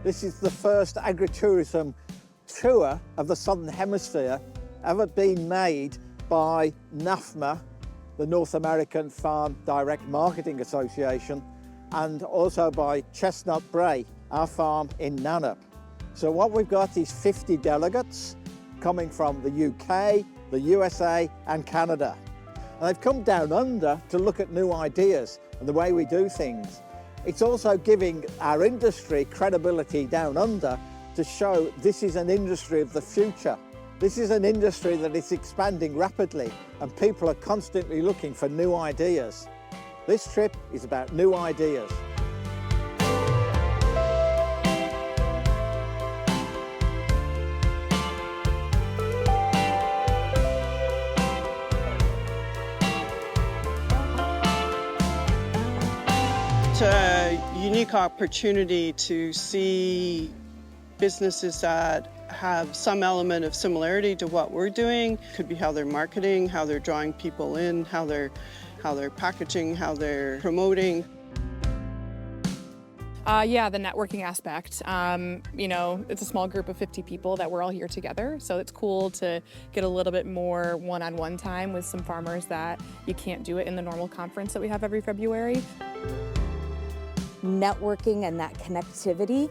This is the first agritourism tour of the Southern Hemisphere ever been made by NAFDMA, the North American Farm Direct Marketing Association, and also by Chestnut Bray, our farm in Nannup. So what we've got is 50 delegates coming from the UK, the USA and Canada. And they've come down under to look at new ideas and the way we do things. It's also giving our industry credibility down under to show this is an industry of the future. This is an industry that is expanding rapidly and people are constantly looking for new ideas. This trip is about new ideas. It's a unique opportunity to see businesses that have some element of similarity to what we're doing. Could be how they're marketing, how they're drawing people in, how they're packaging, how they're promoting. Yeah, the networking aspect. You know, it's a small group of 50 people that we're all here together, so it's cool to get a little bit more one-on-one time with some farmers that you can't do it in the normal conference that we have every February. Networking and that connectivity,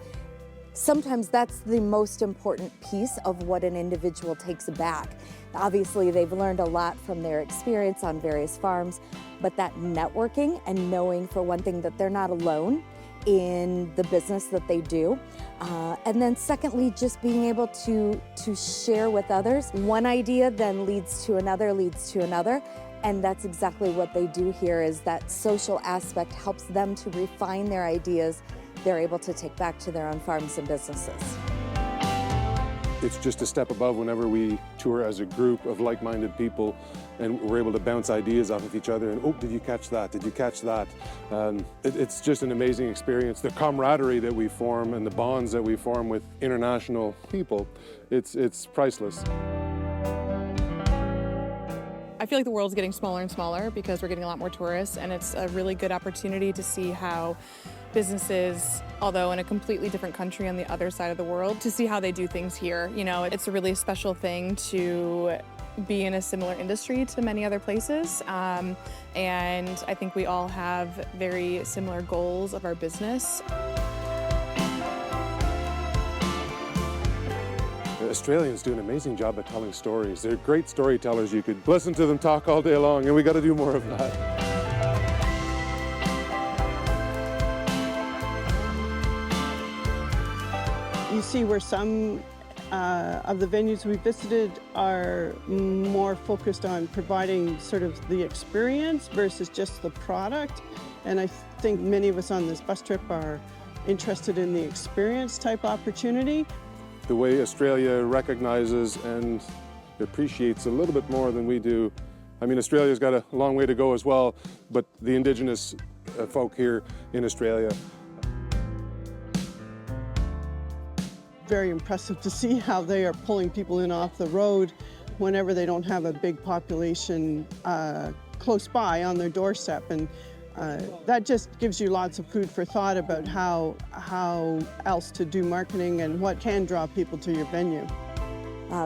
sometimes that's the most important piece of what an individual takes back. Obviously, they've learned a lot from their experience on various farms, but that networking and knowing, for one thing, that they're not alone in the business that they do. And then secondly, just being able to share with others. One idea then leads to another. And that's exactly what they do here, is that social aspect helps them to refine their ideas they're able to take back to their own farms and businesses. It's just a step above whenever we tour as a group of like-minded people and we're able to bounce ideas off of each other and, oh, did you catch that? Did you catch that? It's just an amazing experience. The camaraderie that we form and the bonds that we form with international people, it's priceless. I feel like the world's getting smaller and smaller because we're getting a lot more tourists, and it's a really good opportunity to see how businesses, although in a completely different country on the other side of the world, to see how they do things here. You know, it's a really special thing to be in a similar industry to many other places, and I think we all have very similar goals of our business. Australians do an amazing job at telling stories. They're great storytellers. You could listen to them talk all day long, and we got to do more of that. You see where some of the venues we visited are more focused on providing sort of the experience versus just the product. And I think many of us on this bus trip are interested in the experience type opportunity. The way Australia recognizes and appreciates a little bit more than we do. I mean, Australia's got a long way to go as well, but the Indigenous folk here in Australia. Very impressive to see how they are pulling people in off the road whenever they don't have a big population close by on their doorstep. And that just gives you lots of food for thought about how else to do marketing and what can draw people to your venue.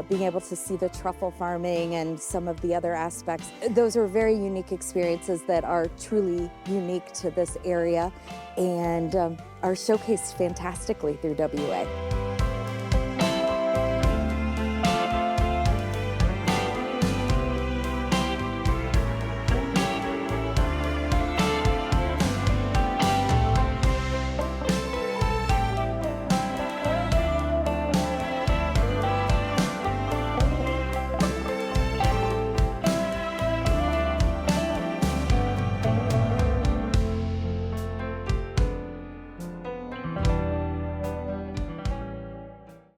Being able to see the truffle farming and some of the other aspects, those are very unique experiences that are truly unique to this area and are showcased fantastically through WA.